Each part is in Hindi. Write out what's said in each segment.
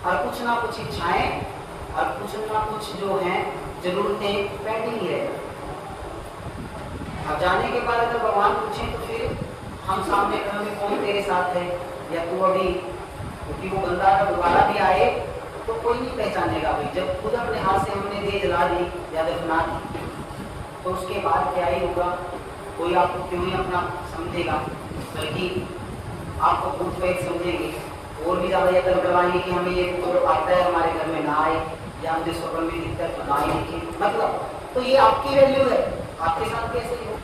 और कुछ ना कुछ इच्छाएं और कुछ ना कुछ जो हैं जरूरतें पेंडिंग ही रहेगा। अब जाने के बाद अगर भगवान पूछें तो फिर हम सामने में कौन तेरे साथ है, या तू अभी, क्योंकि वो बंदा अगर दोबारा भी आए तो कोई नहीं पहचानेगा भाई। जब खुद अपने हाथ से हमने दे जला दी या दफना दी तो उसके बाद क्या ही होगा, कोई आपको क्यों ही अपना समझेगा, बल्कि आपको खुद फेक समझेंगे और भी ज़्यादा यत्न करवाएंगे कि हमें ये तो आता है हमारे घर में ना आए, या मुझे स्वप्न में दिक्कत ना आए कि मतलब, तो ये आपकी वैल्यू है, आपके साथ कैसे हो।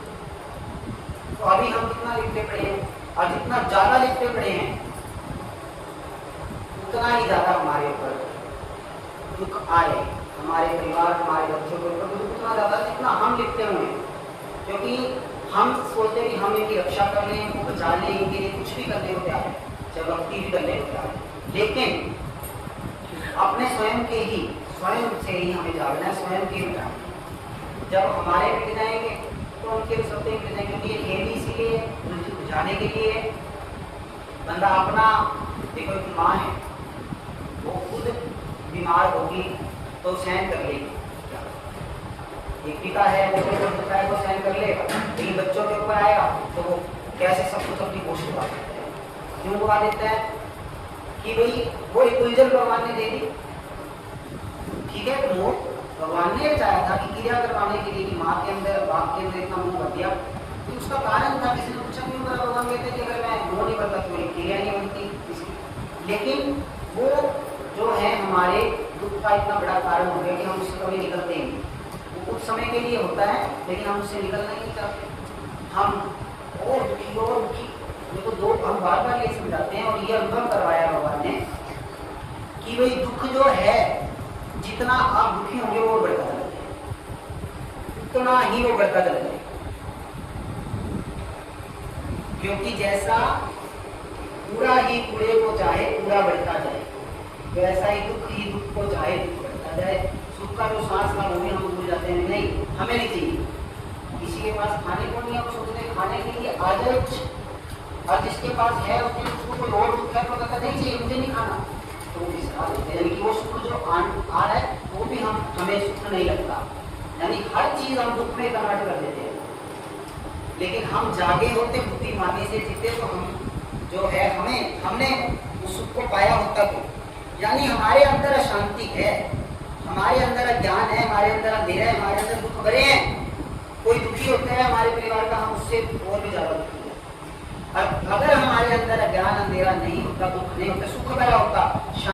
तो अभी हम कितना लिखते पड़े हैं, और जितना ज़्यादा लिखते पड़े हैं उतना ही ज़्यादा हमारे ऊपर दुख आए, हमारे परिवार हमारे बच्चों के ऊपर दुख उतना ज़्यादा जितना हम लिखते हुए, क्योंकि हम सोचते हैं कि हम इनकी रक्षा कर लें, इनको बचा लें, इनके लिए कुछ भी करने को तैयार है, चाहे भक्ति भी करने को तैयार है, लेकिन अपने स्वयं से ही हमें जागना है, स्वयं के मिटाना। जब हमारे मिट जाएंगे तो उनके भी सत्य मिट जाएंगे, क्योंकि ये भी इसीलिए उनको बुझाने के लिए बंदा अपना, देखो एक माँ है वो खुद बीमार होगी तो सहन कर लेगी, एक पिता है वो सहन कर लेगा, लेकिन बच्चों के ऊपर आएगा तो वो कैसे सब कुछ अपनी कोशिश उड़ा देता है। क्यों उड़ा देता है कि भाई वो एक उलझन भगवान ने दे दी, ठीक है, तो भगवान ने चाहा था कि क्रिया करवाने के लिए कि माँ के अंदर बाप के अंदर इतना मुंह भर दिया, तो उसका कारण था, किसी ने पूछा क्यों करा, भगवान कहते कि अगर मैं मुंह नहीं भरता तो मेरी क्रिया नहीं बनती। लेकिन वो जो है हमारे दुख का इतना बड़ा कारण हो गया कि हम उससे कभी निकलते ही नहीं। वो कुछ समय के लिए होता है लेकिन हम उससे निकलना ही नहीं चाहते, हम और दुखी। देखो दो हम बार बार ये समझाते हैं और ये अनुभव करवाया भगवान ने कि भाई दुख जो है, जितना आप दुखी होंगे वो बढ़ता चला जाए, उतना ही वो बढ़ता चला जाए, क्योंकि जैसा पूरा ही कूड़े को चाहे पूरा बढ़ता जाए, वैसा ही दुख को चाहे दुख बढ़ता जाए। सुख का जो सांस का वो भी हम भूल जाते हैं, नहीं हमें नहीं चाहिए, किसी के पास खाने को नहीं है, वो सोचते हैं खाने के लिए आ जाए कुछ, और जिसके पास है उसको कोई और दुख है तो कहता नहीं चाहिए मुझे नहीं खाना, तो वो इसका यानी कि वो सुख जो आ रहा है वो भी हमें सुख नहीं लगता, यानी हर चीज हम दुख में कन्वर्ट कर देते हैं। लेकिन हम जागे होते, बुद्धिमानी से जीते तो हम जो है हमने उस सुख को पाया होता, तो यानी हमारे अंदर अशांति है, हमारे अंदर अज्ञान है, हमारे अंदर अंधेरा है, हमारे अंदर दुख भरे हैं। कोई दुखी होता है हमारे परिवार का, हम उससे और भी ज्यादा दुखी है। अगर हमारे अंदर अज्ञान अंधेरा नहीं होता, दुख नहीं होता, सुख भरा होता,